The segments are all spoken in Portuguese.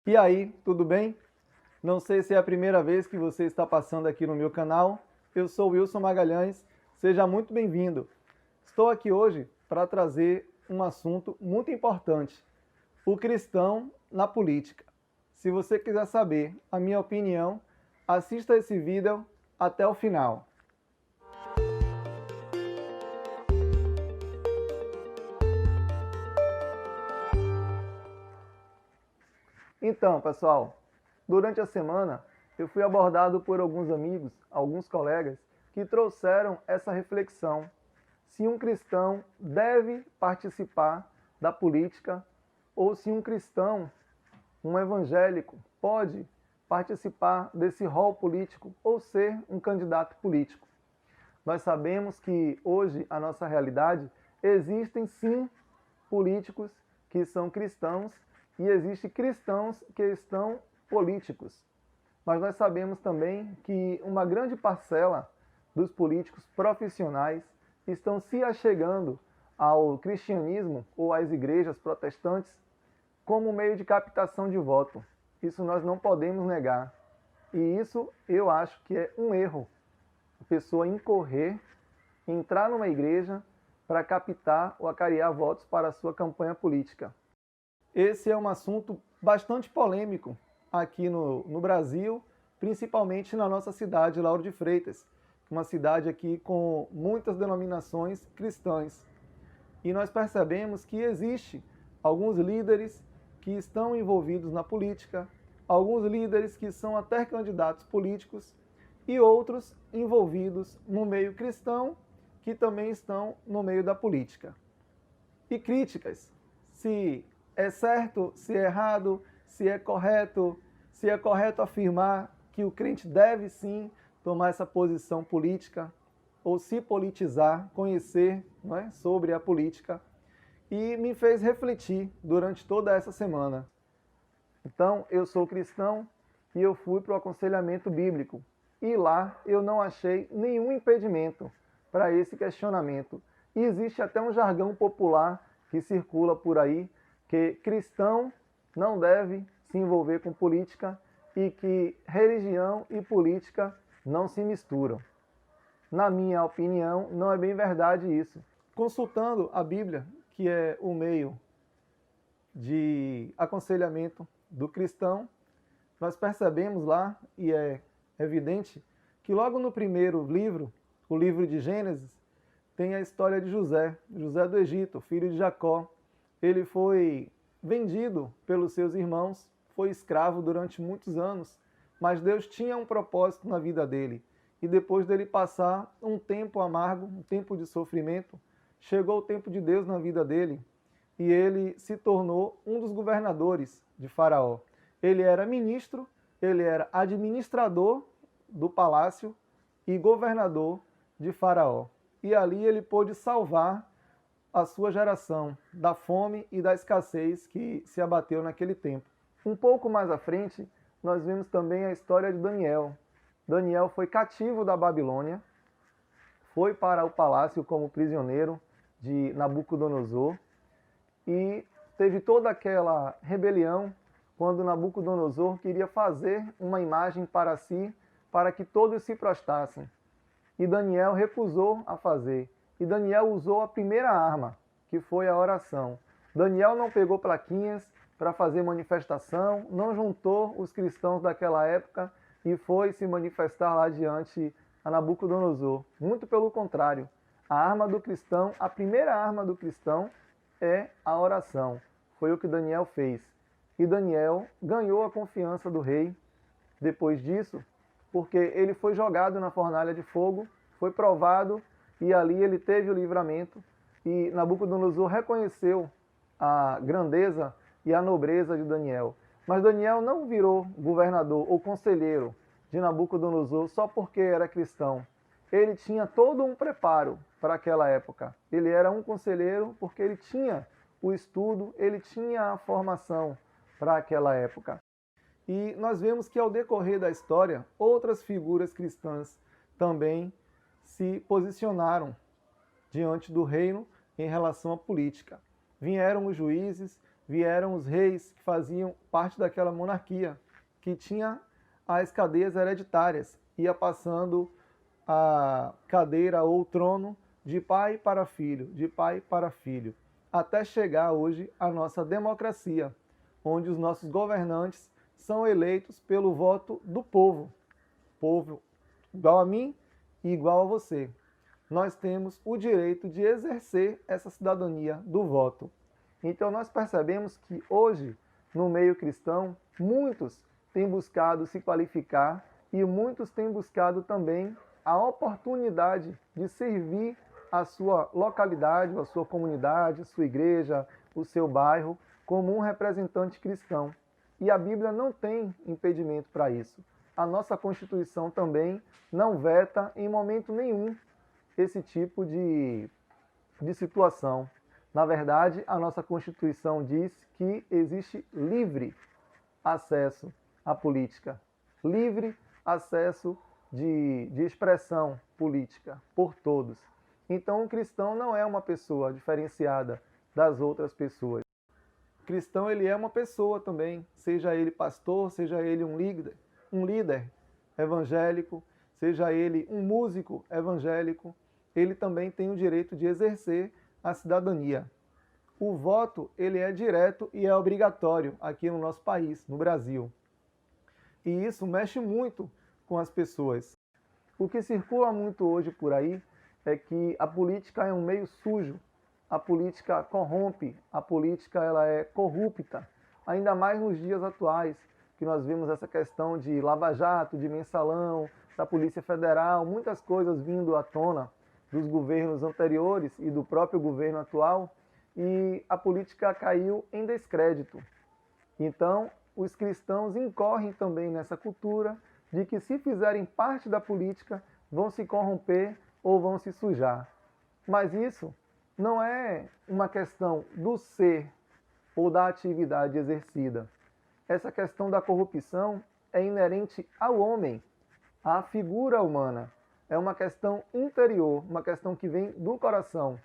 E aí, tudo bem? Não sei se é a primeira vez que você está passando aqui no meu canal. Eu sou Wilson Magalhães, seja muito bem-vindo. Estou aqui hoje para trazer um assunto muito importante: o cristão na política. Se você quiser saber a minha opinião, assista esse vídeo até o final. Então, pessoal, durante a semana eu fui abordado por alguns amigos, alguns colegas, que trouxeram essa reflexão: se um cristão deve participar da política ou se um cristão, um evangélico, pode participar desse rol político ou ser um candidato político. Nós sabemos que hoje, a nossa realidade, existem sim políticos que são cristãos e existem cristãos que estão políticos. Mas nós sabemos também que uma grande parcela dos políticos profissionais estão se achegando ao cristianismo ou às igrejas protestantes como meio de captação de voto. Isso nós não podemos negar. E isso eu acho que é um erro. A pessoa incorrer, entrar numa igreja para captar ou acariar votos para a sua campanha política. Esse é um assunto bastante polêmico aqui no Brasil, principalmente na nossa cidade, Lauro de Freitas, uma cidade aqui com muitas denominações cristãs. E nós percebemos que existe alguns líderes que estão envolvidos na política, alguns líderes que são até candidatos políticos e outros envolvidos no meio cristão que também estão no meio da política. E críticas, se é certo, se é errado, se é correto afirmar que o crente deve sim tomar essa posição política ou se politizar, conhecer, não é, sobre a política, e me fez refletir durante toda essa semana. Então, eu sou cristão e eu fui para o aconselhamento bíblico, e lá eu não achei nenhum impedimento para esse questionamento. E existe até um jargão popular que circula por aí, que cristão não deve se envolver com política e que religião e política não se misturam. Na minha opinião, não é bem verdade isso. Consultando a Bíblia, que é o meio de aconselhamento do cristão, nós percebemos lá, e é evidente, que logo no primeiro livro, o livro de Gênesis, tem a história de José do Egito, filho de Jacó. Ele foi vendido pelos seus irmãos, foi escravo durante muitos anos, mas Deus tinha um propósito na vida dele. E depois dele passar um tempo amargo, um tempo de sofrimento, chegou o tempo de Deus na vida dele e ele se tornou um dos governadores de Faraó. Ele era ministro, ele era administrador do palácio e governador de Faraó. E ali ele pôde salvar a sua geração da fome e da escassez que se abateu naquele tempo. Um pouco mais à frente, nós vemos também a história de Daniel. Daniel foi cativo da Babilônia, foi para o palácio como prisioneiro de Nabucodonosor e teve toda aquela rebelião quando Nabucodonosor queria fazer uma imagem para si, para que todos se prostrassem. E Daniel recusou a fazer. E Daniel usou a primeira arma, que foi a oração. Daniel não pegou plaquinhas para fazer manifestação, não juntou os cristãos daquela época e foi se manifestar lá diante a Nabucodonosor. Muito pelo contrário, a arma do cristão, a primeira arma do cristão é a oração. Foi o que Daniel fez. E Daniel ganhou a confiança do rei depois disso, porque ele foi jogado na fornalha de fogo, foi provado e ali ele teve o livramento. E Nabucodonosor reconheceu a grandeza e a nobreza de Daniel. Mas Daniel não virou governador ou conselheiro de Nabucodonosor só porque era cristão. Ele tinha todo um preparo para aquela época. Ele era um conselheiro porque ele tinha o estudo, ele tinha a formação para aquela época. E nós vemos que ao decorrer da história, outras figuras cristãs também se posicionaram diante do reino em relação à política. Vieram os juízes, vieram os reis que faziam parte daquela monarquia, que tinha as cadeias hereditárias, ia passando a cadeira ou o trono de pai para filho, de pai para filho, até chegar hoje à nossa democracia, onde os nossos governantes são eleitos pelo voto do povo. Povo igual a mim e igual a você. Nós temos o direito de exercer essa cidadania do voto. Então nós percebemos que hoje, no meio cristão, muitos têm buscado se qualificar e muitos têm buscado também a oportunidade de servir a sua localidade, a sua comunidade, a sua igreja, o seu bairro, como um representante cristão. E a Bíblia não tem impedimento para isso. A nossa Constituição também não veta em momento nenhum esse tipo de situação. Na verdade, a nossa Constituição diz que existe livre acesso à política, livre acesso de expressão política por todos. Então, o cristão não é uma pessoa diferenciada das outras pessoas. O cristão ele é uma pessoa também, seja ele pastor, seja ele um líder evangélico, seja ele um músico evangélico, ele também tem o direito de exercer a cidadania. O voto ele é direto e é obrigatório aqui no nosso país, no Brasil. E isso mexe muito com as pessoas. O que circula muito hoje por aí é que a política é um meio sujo, a política corrompe, a política ela é corrupta, ainda mais nos dias atuais, que nós vimos essa questão de lava-jato, de mensalão, da Polícia Federal, muitas coisas vindo à tona dos governos anteriores e do próprio governo atual, e a política caiu em descrédito. Então, os cristãos incorrem também nessa cultura de que se fizerem parte da política, vão se corromper ou vão se sujar. Mas isso não é uma questão do ser ou da atividade exercida. Essa questão da corrupção é inerente ao homem, à figura humana. É uma questão interior, uma questão que vem do coração.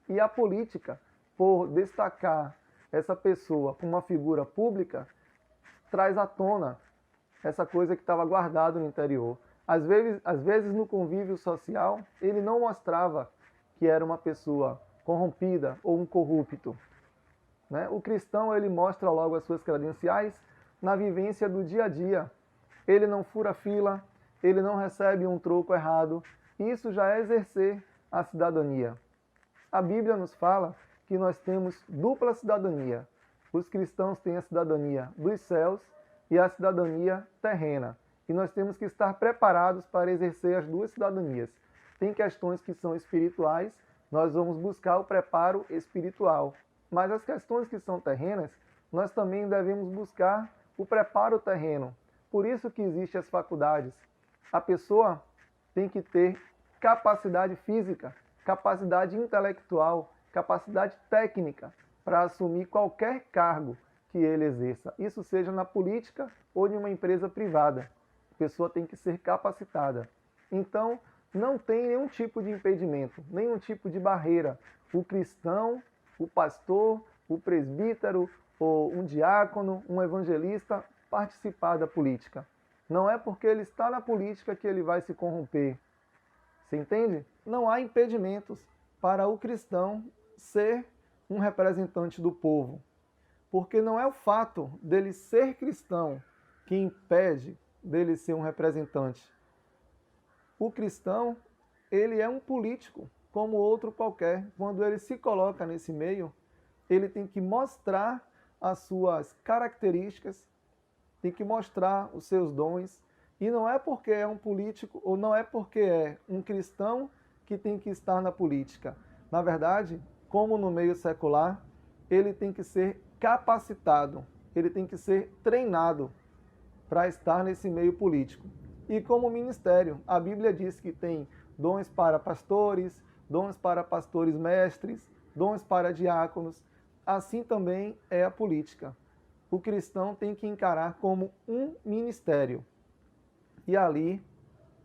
E a política, por destacar essa pessoa como uma figura pública, traz à tona essa coisa que estava guardada no interior. Às vezes no convívio social, ele não mostrava que era uma pessoa corrompida ou um corrupto. Né? O cristão ele mostra logo as suas credenciais na vivência do dia a dia. Ele não fura fila, ele não recebe um troco errado. Isso já é exercer a cidadania. A Bíblia nos fala que nós temos dupla cidadania. Os cristãos têm a cidadania dos céus e a cidadania terrena. E nós temos que estar preparados para exercer as duas cidadanias. Tem questões que são espirituais, nós vamos buscar o preparo espiritual. Mas as questões que são terrenas, nós também devemos buscar o preparo terreno. Por isso que existem as faculdades. A pessoa tem que ter capacidade física, capacidade intelectual, capacidade técnica para assumir qualquer cargo que ele exerça. Isso seja na política ou em uma empresa privada. A pessoa tem que ser capacitada. Então, não tem nenhum tipo de impedimento, nenhum tipo de barreira. O cristão, o pastor, o presbítero, ou um diácono, um evangelista participar da política. Não é porque ele está na política que ele vai se corromper. Você entende? Não há impedimentos para o cristão ser um representante do povo. Porque não é o fato dele ser cristão que impede dele ser um representante. O cristão, ele é um político, como outro qualquer. Quando ele se coloca nesse meio, ele tem que mostrar as suas características, tem que mostrar os seus dons. E não é porque é um político ou não é porque é um cristão que tem que estar na política. Na verdade, como no meio secular, ele tem que ser capacitado, ele tem que ser treinado para estar nesse meio político. E como ministério, a Bíblia diz que tem dons para pastores, dons para pastores mestres, dons para diáconos. Assim também é a política. O cristão tem que encarar como um ministério. E ali,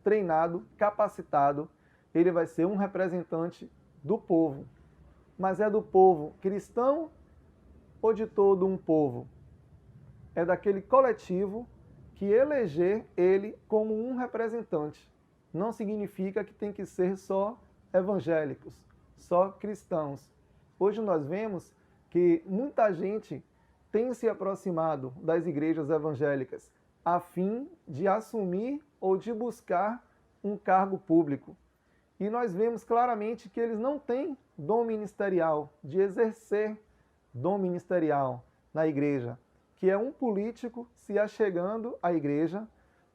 treinado, capacitado, ele vai ser um representante do povo. Mas é do povo cristão ou de todo um povo? É daquele coletivo que eleger ele como um representante. Não significa que tem que ser só evangélicos, só cristãos. Hoje nós vemos que muita gente tem se aproximado das igrejas evangélicas a fim de assumir ou de buscar um cargo público. E nós vemos claramente que eles não têm dom ministerial, de exercer dom ministerial na igreja, que é um político se achegando à igreja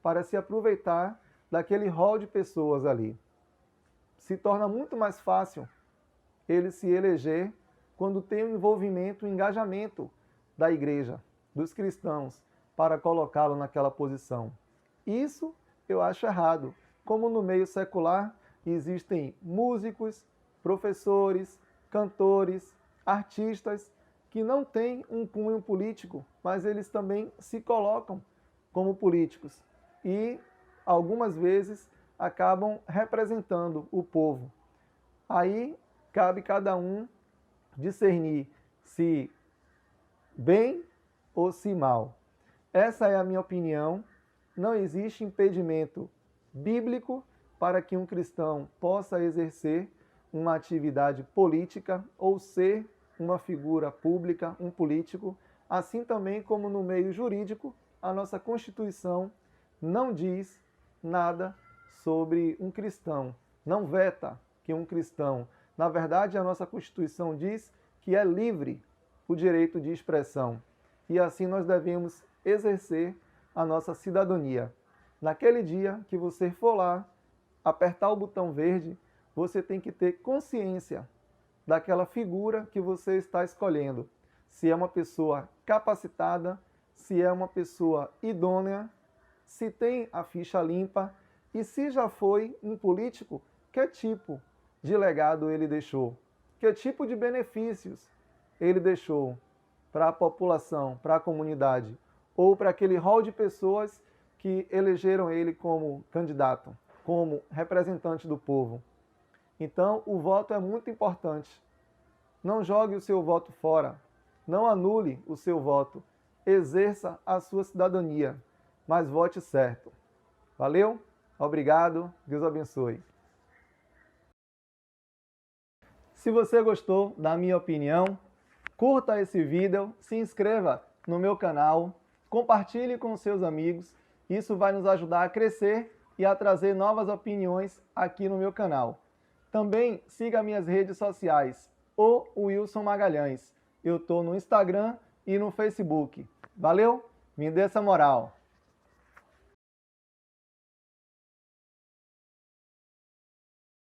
para se aproveitar daquele rol de pessoas ali. Se torna muito mais fácil ele se eleger quando tem o envolvimento, o engajamento da igreja, dos cristãos, para colocá-lo naquela posição. Isso eu acho errado. Como no meio secular existem músicos, professores, cantores, artistas que não têm um cunho político, mas eles também se colocam como políticos e algumas vezes acabam representando o povo. Aí cabe cada um discernir se bem ou se mal. Essa é a minha opinião. Não existe impedimento bíblico para que um cristão possa exercer uma atividade política ou ser uma figura pública, um político, assim também como no meio jurídico, a nossa Constituição não diz nada sobre um cristão, não veta que um cristão. Na verdade, a nossa Constituição diz que é livre o direito de expressão e assim nós devemos exercer a nossa cidadania. Naquele dia que você for lá apertar o botão verde, você tem que ter consciência daquela figura que você está escolhendo. Se é uma pessoa capacitada, se é uma pessoa idônea, se tem a ficha limpa e se já foi um político, que tipo de legado ele deixou, que tipo de benefícios ele deixou para a população, para a comunidade, ou para aquele rol de pessoas que elegeram ele como candidato, como representante do povo. Então, o voto é muito importante. Não jogue o seu voto fora. Não anule o seu voto. Exerça a sua cidadania, mas vote certo. Valeu? Obrigado. Deus abençoe. Se você gostou da minha opinião, curta esse vídeo, se inscreva no meu canal, compartilhe com seus amigos. Isso vai nos ajudar a crescer e a trazer novas opiniões aqui no meu canal. Também siga minhas redes sociais, o Wilson Magalhães. Eu estou no Instagram e no Facebook. Valeu? Me dê essa moral.